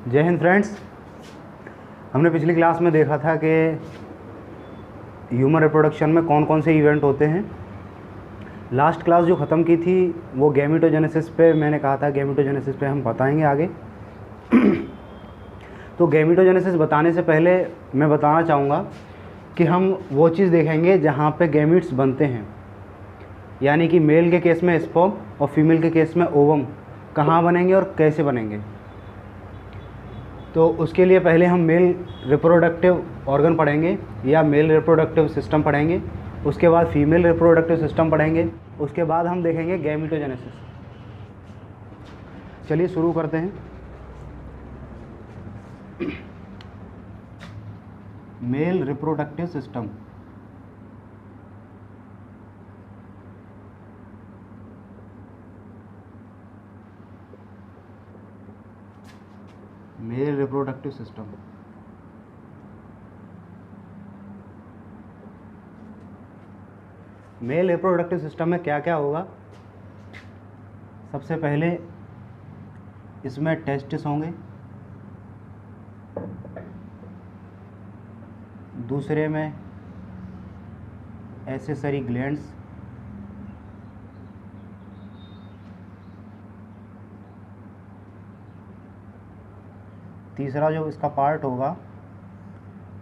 जय हिंद फ्रेंड्स। हमने पिछली क्लास में देखा था कि ह्यूमन रिप्रोडक्शन में कौन कौन से इवेंट होते हैं। लास्ट क्लास जो ख़त्म की थी वो गैमेटोजेनेसिस पे मैंने कहा था, गैमेटोजेनेसिस पे हम बताएंगे आगे। तो गैमेटोजेनेसिस बताने से पहले मैं बताना चाहूँगा कि हम वो चीज़ देखेंगे जहाँ पे गैमीट्स बनते हैं, यानी कि मेल के केस में स्पर्म और फीमेल के केस में ओवम कहाँ बनेंगे और कैसे बनेंगे। तो उसके लिए पहले हम मेल रिप्रोडक्टिव ऑर्गन पढ़ेंगे या मेल रिप्रोडक्टिव सिस्टम पढ़ेंगे, उसके बाद फीमेल रिप्रोडक्टिव सिस्टम पढ़ेंगे, उसके बाद हम देखेंगे गैमेटोजेनेसिस। चलिए शुरू करते हैं। Male reproductive system. Male reproductive system male reproductive system में क्या क्या होगा। सबसे पहले इसमें टेस्टिस होंगे, दूसरे में एक्सेसरी ग्लैंड्स, तीसरा जो इसका पार्ट होगा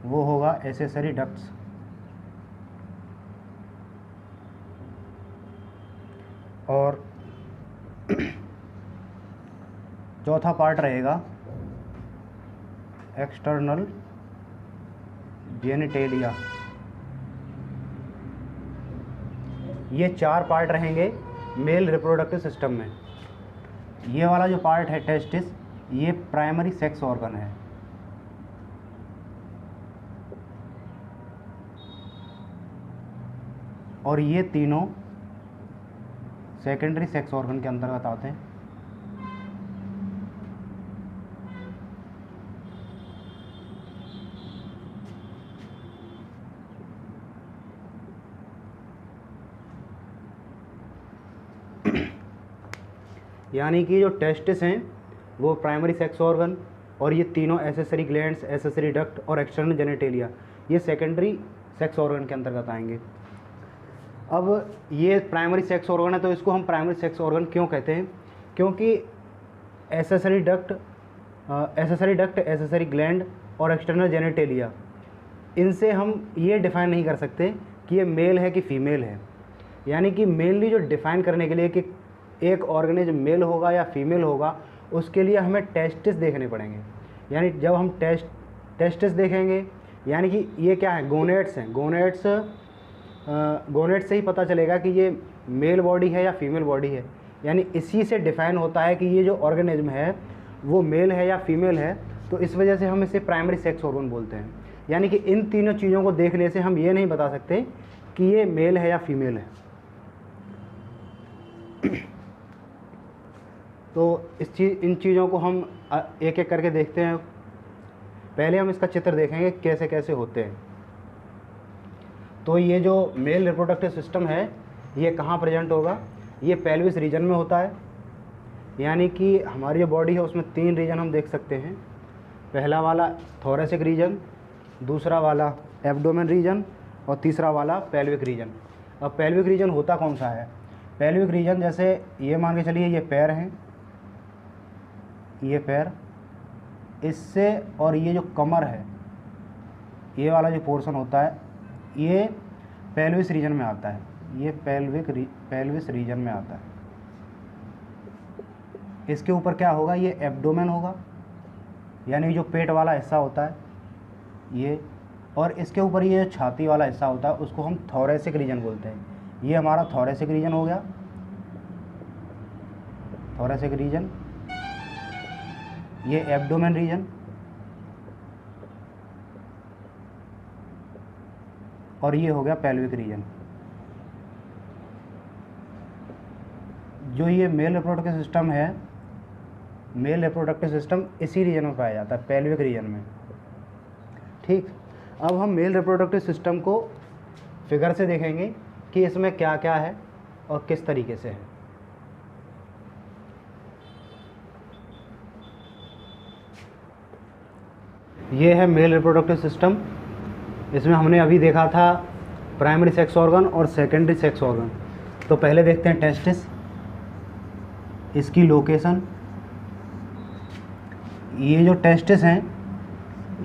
वो होगा एक्सेसरी डक्ट्स, और चौथा पार्ट रहेगा एक्सटर्नल जेनिटेलिया। ये चार पार्ट रहेंगे मेल रिप्रोडक्टिव सिस्टम में। ये वाला जो पार्ट है टेस्टिस, ये प्राइमरी सेक्स ऑर्गन है, और ये तीनों सेकेंडरी सेक्स ऑर्गन के अंतर्गत आते हैं। यानी कि जो टेस्टिस हैं वो प्राइमरी सेक्स ऑर्गन, और ये तीनों एक्सेसरी ग्लैंड्स, एक्सेसरी डक्ट और एक्सटर्नल जेनिटेलिया ये सेकेंडरी सेक्स ऑर्गन के अंतर्गत आएंगे। अब ये प्राइमरी सेक्स ऑर्गन है तो इसको हम प्राइमरी सेक्स ऑर्गन क्यों कहते हैं? क्योंकि एक्सेसरी डक्ट, एक्सेसरी ग्लैंड और एक्सटर्नल जेनिटेलिया, इनसे हम ये डिफ़ाइन नहीं कर सकते कि ये मेल है कि फीमेल है। यानी कि मेनली जो डिफ़ाइन करने के लिए कि एक ऑर्गेनिज्म मेल होगा या फीमेल होगा, उसके लिए हमें टेस्टिस देखने पड़ेंगे। यानी जब हम टेस्टिस देखेंगे, यानी कि ये क्या है, गोनेट्स हैं। गोनेट्स से ही पता चलेगा कि ये मेल बॉडी है या फीमेल बॉडी है। यानी इसी से डिफ़ाइन होता है कि ये जो ऑर्गेनिज्म है वो मेल है या फीमेल है। तो इस वजह से हम इसे प्राइमरी सेक्स ऑर्गन बोलते हैं। यानी कि इन तीनों चीज़ों को देखने से हम ये नहीं बता सकते कि ये मेल है या फीमेल है। तो इन चीज़ों को हम एक एक करके देखते हैं। पहले हम इसका चित्र देखेंगे कैसे कैसे होते हैं। तो ये जो मेल रिप्रोडक्टिव सिस्टम है ये कहाँ प्रेजेंट होगा? ये पेल्विस रीजन में होता है। यानी कि हमारी जो बॉडी है उसमें तीन रीजन हम देख सकते हैं। पहला वाला थोरेसिक रीजन, दूसरा वाला एब्डोमेन रीजन, और तीसरा वाला पेल्विक रीजन। अब पेल्विक रीजन होता कौन सा है? पेल्विक रीजन जैसे ये मान के चलिए, ये पैर हैं, ये पैर, इससे और ये जो कमर है, ये वाला जो पोर्शन होता है ये पेल्विस रीजन में आता है। ये पेल्विस रीजन में आता है। इसके ऊपर क्या होगा? ये एब्डोमेन होगा, यानी जो पेट वाला हिस्सा होता है ये, और इसके ऊपर ये जो छाती वाला हिस्सा होता है उसको हम थोरेसिक रीजन बोलते हैं। ये हमारा थोरेसिक रीजन हो गया, थोरेसिक रीजन। ये एब्डोमेन रीजन, और ये हो गया पेल्विक रीजन। जो ये मेल रिप्रोडक्टिव सिस्टम है, मेल रिप्रोडक्टिव सिस्टम इसी रीजन में पाया जाता है, पेल्विक रीजन में। ठीक, अब हम मेल रिप्रोडक्टिव सिस्टम को फिगर से देखेंगे कि इसमें क्या क्या है और किस तरीके से है। ये है मेल रिप्रोडक्टिव सिस्टम। इसमें हमने अभी देखा था प्राइमरी सेक्स ऑर्गन और सेकेंडरी सेक्स ऑर्गन। तो पहले देखते हैं टेस्टिस, इसकी लोकेशन। ये जो टेस्टिस हैं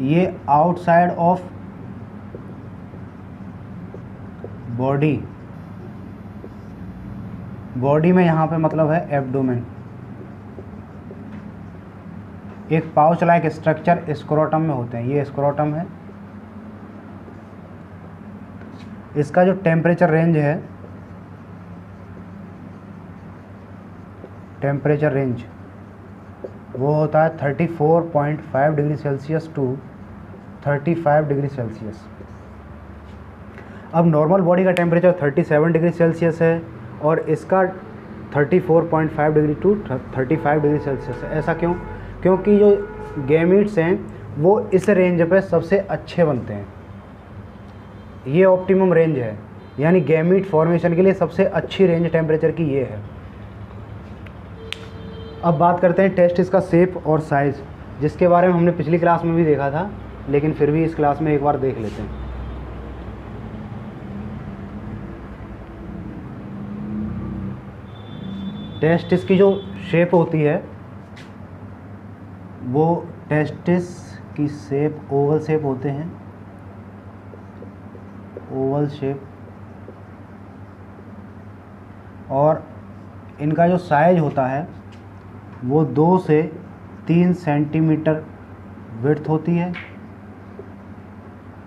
ये आउटसाइड ऑफ बॉडी में यहाँ पे मतलब है एब्डोमेन। एक पाउच लाइक स्ट्रक्चर स्क्रोटम में होते हैं, ये स्क्रोटम है। इसका जो टेम्परेचर रेंज है, टेम्परेचर रेंज वो होता है 34.5 degree Celsius to 35 degree Celsius. अब नॉर्मल बॉडी का टेम्परेचर 37 डिग्री सेल्सियस है और इसका 34.5 डिग्री टू 35 डिग्री सेल्सियस है। ऐसा क्यों? क्योंकि जो गैमीट्स हैं वो इस रेंज पे सबसे अच्छे बनते हैं। ये ऑप्टिमम रेंज है, यानी गैमीट फॉर्मेशन के लिए सबसे अच्छी रेंज टेम्परेचर की ये है। अब बात करते हैं टेस्टिस का शेप और साइज़, जिसके बारे में हमने पिछली क्लास में भी देखा था, लेकिन फिर भी इस क्लास में एक बार देख लेते हैं। टेस्टिस की जो शेप होती है वो टेस्टिस की शेप ओवल शेप होते हैं, ओवल शेप। और इनका जो साइज होता है वो 2 से 3 सेंटीमीटर विड्थ होती है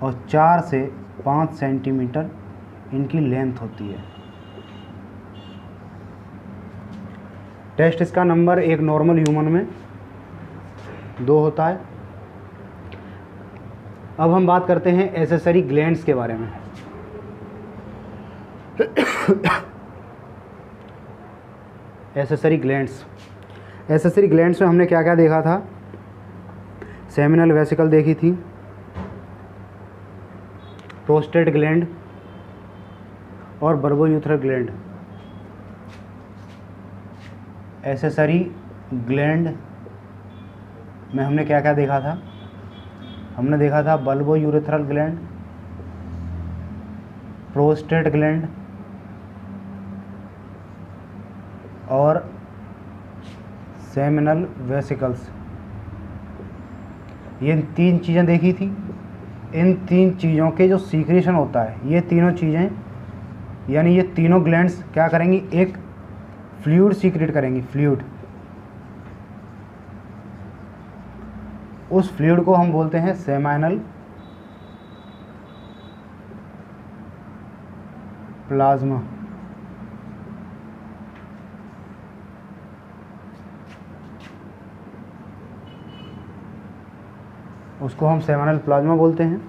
और 4 से 5 सेंटीमीटर इनकी लेंथ होती है। टेस्टिस का नंबर एक नॉर्मल ह्यूमन में 2 होता है। अब हम बात करते हैं एसेसरी ग्लैंड्स के बारे में। एसेसरी ग्लैंड्स, एसेसरी ग्लैंड्स में हमने क्या क्या देखा था? सेमिनल वेसिकल देखी थी, प्रोस्टेट ग्लैंड और बर्बोयूथरल ग्लैंड। एसेसरी ग्लैंड में हमने क्या क्या देखा था? हमने देखा था बल्बोयूरेथ्रल ग्लैंड, प्रोस्टेट ग्लैंड और सेमिनल वेसिकल्स। ये 3 चीज़ें देखी थी। इन 3 चीज़ों के जो सीक्रेशन होता है, ये तीनों चीज़ें यानी ये तीनों ग्लैंड्स क्या करेंगी? एक फ्लूइड सीक्रेट करेंगी, फ्लूइड। उस फ्लूइड को हम बोलते हैं सेमाइनल प्लाज्मा। उसको हम सेमाइनल प्लाज्मा बोलते हैं।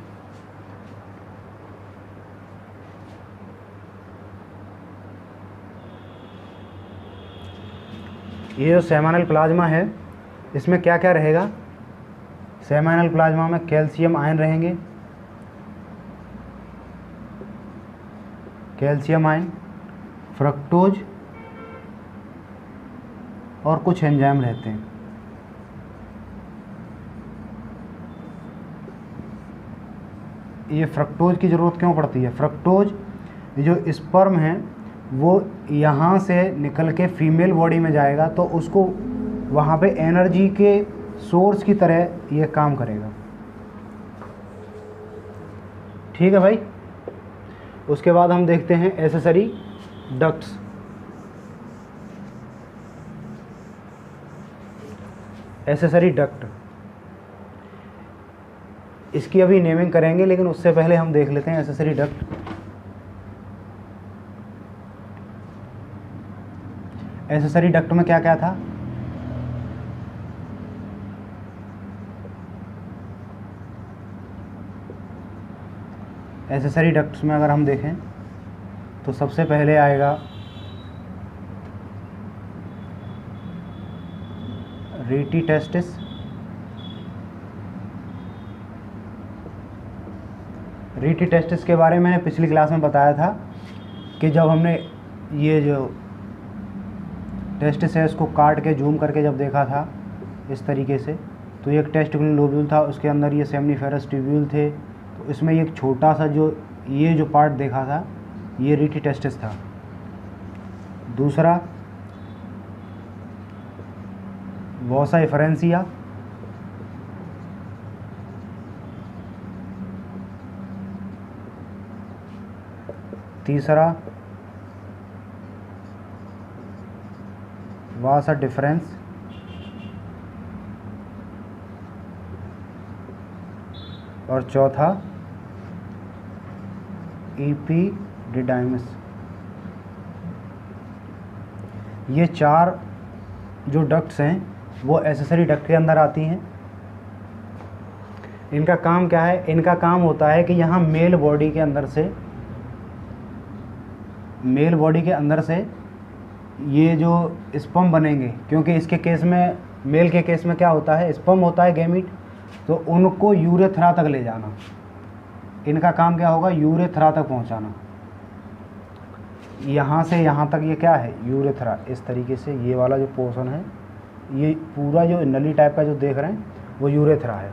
ये जो सेमाइनल प्लाज्मा है इसमें क्या क्या रहेगा? सेमाइनल प्लाज्मा में कैल्शियम आयन रहेंगे, कैल्शियम आयन, फ्रक्टोज और कुछ एंजाइम रहते हैं। ये फ्रक्टोज की ज़रूरत क्यों पड़ती है? फ्रक्टोज जो स्पर्म है वो यहाँ से निकल के फीमेल बॉडी में जाएगा तो उसको वहाँ पे एनर्जी के सोर्स की तरह ये काम करेगा। ठीक है भाई। उसके बाद हम देखते हैं एसेसरी डक्ट्स। एसेसरी डक्ट, इसकी अभी नेमिंग करेंगे, लेकिन उससे पहले हम देख लेते हैं एसेसरी डक्ट। एसेसरी डक्ट में क्या क्या था? एसेसरी डक्ट्स में अगर हम देखें तो सबसे पहले आएगा रीटी टेस्टिस, रीटी टेस्टिस के बारे में मैंने पिछली क्लास में बताया था कि जब हमने ये जो टेस्टिस है इसको काट के जूम करके जब देखा था इस तरीके से, तो एक टेस्टिकुलर लोब्यूल था, उसके अंदर ये सेमनीफेरस ट्यूब्यूल थे। तो इसमें एक छोटा सा जो ये जो पार्ट देखा था ये रीटी टेस्टिस था। दूसरा वॉसा एफरेंसिया, तीसरा वासा डिफरेंस, और चौथा इपीडिडाइमस। ये 4 जो डक्ट्स हैं वो एसेसरी डक्ट के अंदर आती हैं। इनका काम क्या है? इनका काम होता है कि यहाँ मेल बॉडी के अंदर से ये जो स्पर्म बनेंगे, क्योंकि इसके केस में, मेल के केस में क्या होता है, स्पर्म होता है गैमीट, तो उनको यूरेथ्रा तक ले जाना। इनका काम क्या होगा? यूरेथ्रा तक पहुंचाना। यहाँ से यहाँ तक ये क्या है? यूरेथ्रा। इस तरीके से ये वाला जो पोर्शन है, ये पूरा जो नली टाइप का जो देख रहे हैं वो यूरेथ्रा है।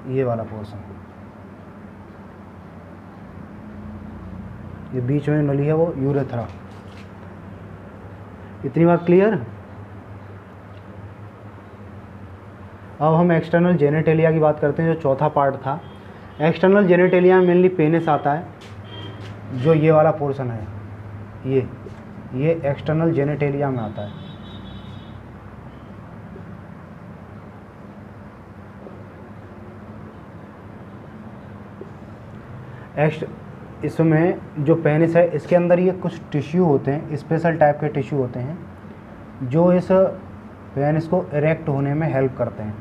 ये वाला पोर्शन, ये बीच में नली है वो यूरेथ्रा। इतनी बात क्लियर? अब हम एक्सटर्नल जेनिटेलिया की बात करते हैं, जो चौथा पार्ट था। एक्सटर्नल जेनिटेलिया में मेनली पेनिस आता है, जो ये वाला पोर्शन है, ये एक्सटर्नल जेनिटेलिया में आता है। इसमें जो पेनिस है इसके अंदर ये कुछ टिश्यू होते हैं, स्पेशल टाइप के टिश्यू होते हैं, जो इस पेनिस को इरेक्ट होने में हेल्प करते हैं।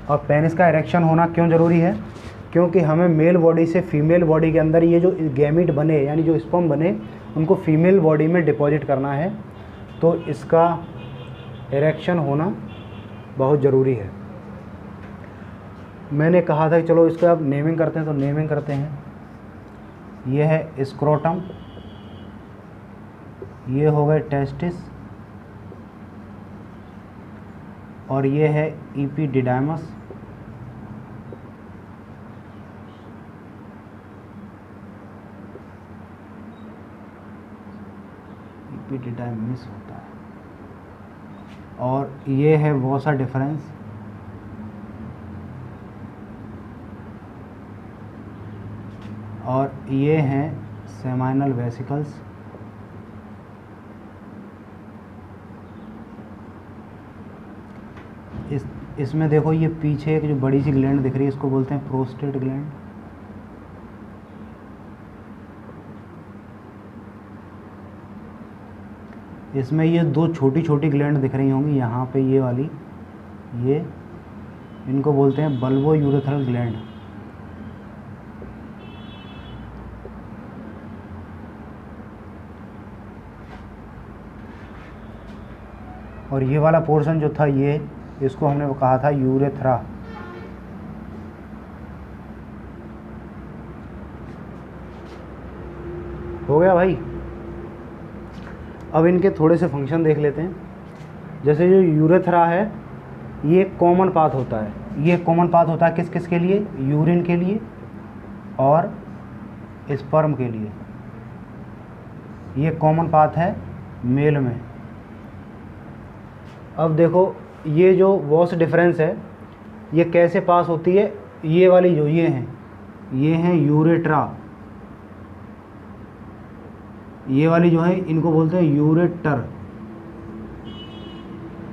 और पेनिस का इरेक्शन होना क्यों ज़रूरी है? क्योंकि हमें मेल बॉडी से फीमेल बॉडी के अंदर ये जो गैमीट बने, यानी जो स्पर्म बने, उनको फीमेल बॉडी में डिपॉजिट करना है, तो इसका इरेक्शन होना बहुत ज़रूरी है। मैंने कहा था कि चलो इसको अब नेमिंग करते हैं, तो नेमिंग करते हैं। ये है स्क्रोटम, ये हो गए टेस्टिस, और ये है इपीडिडाइमस, इपीडिडाइमस होता है, और ये है वोसा डिफरेंस, और ये हैं सेमाइनल वेसिकल्स। इसमें देखो ये पीछे एक जो बड़ी सी ग्लैंड दिख रही है, इसको बोलते हैं प्रोस्टेट ग्लैंड। इसमें ये 2 छोटी छोटी ग्लैंड दिख रही होंगी, यहाँ पे ये वाली, ये इनको बोलते हैं बल्बो यूरेथ्रल ग्लैंड। और ये वाला पोर्शन जो था, ये इसको हमने कहा था यूरेथ्रा। हो गया भाई? अब इनके थोड़े से फंक्शन देख लेते हैं। जैसे जो यूरेथ्रा है, ये कॉमन पाथ होता है। ये कॉमन पाथ होता है किस किस के लिए? यूरिन के लिए और स्पर्म के लिए। ये कॉमन पाथ है मेल में। अब देखो, ये जो वॉस डिफरेंस है, ये कैसे पास होती है? ये वाली जो ये हैं यूरेट्रा। ये वाली जो है, इनको बोलते हैं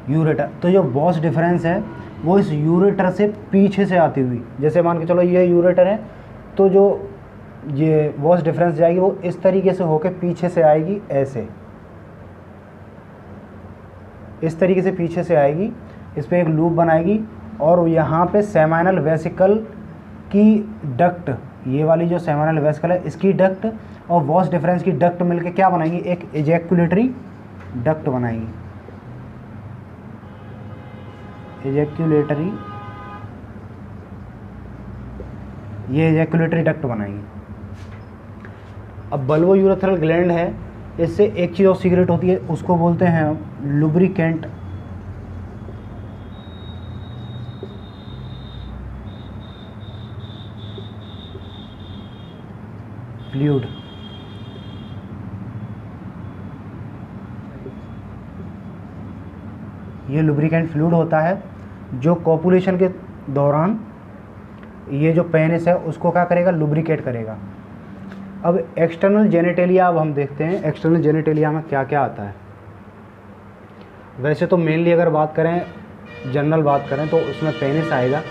यूरेटर। तो जो वॉस डिफरेंस है वो इस यूरेटर से पीछे से आती हुई, जैसे मान के चलो ये यूरेटर है, तो जो ये वॉस डिफरेंस जाएगी वो इस तरीके से होके पीछे से आएगी, ऐसे इस तरीके से पीछे से आएगी, इस पर एक लूप बनाएगी, और यहाँ पे सेमाइनल वेसिकल की डक्ट, ये वाली जो सेमाइनल वेसिकल है इसकी डक्ट और वॉस डिफरेंस की डक्ट मिलके क्या बनाएंगी? एक एजैक्यूलेटरी डक्ट बनाएंगी। ये एजैक्यूलेटरी डक्ट बनाएंगी। अब बल्बो यूरेथ्रल ग्लैंड है, इससे एक चीज़ और सीक्रेट होती है, उसको बोलते हैं लुब्रिकेंट फ्लूइड। ये लुब्रिकेंट फ्लूइड होता है जो कॉपुलेशन के दौरान ये जो पेनिस है उसको क्या करेगा, लुब्रिकेट करेगा। अब एक्सटर्नल जेनिटेलिया, अब हम देखते हैं एक्सटर्नल जेनिटेलिया में क्या क्या आता है। वैसे तो मेनली अगर बात करें, जनरल बात करें तो उसमें पेनिस आएगा,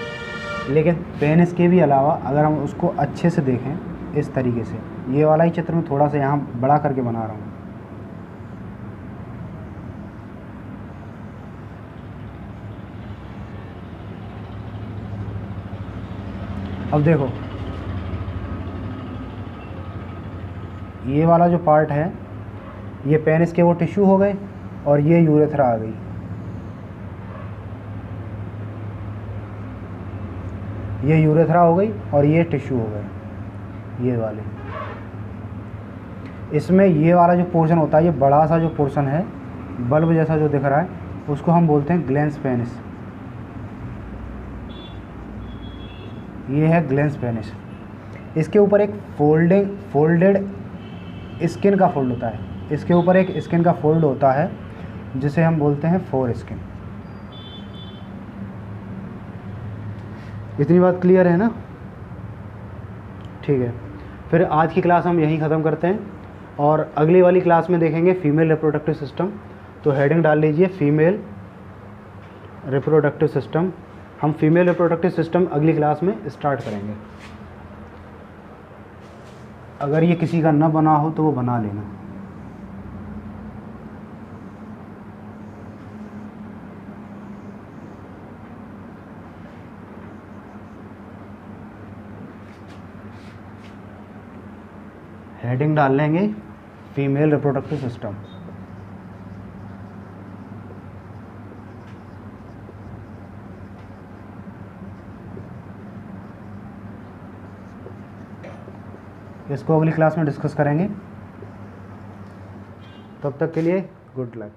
लेकिन पेनिस के भी अलावा अगर हम उसको अच्छे से देखें इस तरीके से, ये वाला ही चित्र मैं थोड़ा सा यहाँ बड़ा करके बना रहा हूँ। अब देखो ये वाला जो पार्ट है ये पेनिस के वो टिश्यू हो गए और ये यूरेथ्रा आ गई। ये यूरेथ्रा हो गई और ये टिश्यू हो गए ये वाले। इसमें ये वाला जो पोर्शन होता है, ये बड़ा सा जो पोर्शन है बल्ब जैसा जो दिख रहा है, उसको हम बोलते हैं ग्लैंस पेनिस। ये है ग्लैंस पेनिस। इसके ऊपर एक फोल्डेड स्किन का फोल्ड होता है, इसके ऊपर एक स्किन का फोल्ड होता है जिसे हम बोलते हैं फोर स्किन। इतनी बात क्लियर है ना? ठीक है, फिर आज की क्लास हम यहीं ख़त्म करते हैं और अगली वाली क्लास में देखेंगे फीमेल रिप्रोडक्टिव सिस्टम। तो हेडिंग डाल लीजिए फीमेल रिप्रोडक्टिव सिस्टम। हम फीमेल रिप्रोडक्टिव सिस्टम अगली क्लास में स्टार्ट करेंगे। अगर ये किसी का न बना हो तो वो बना लेना। हेडिंग डाल लेंगे फीमेल रिप्रोडक्टिव सिस्टम। इसको अगली क्लास में डिस्कस करेंगे। तब तक के लिए गुड लक।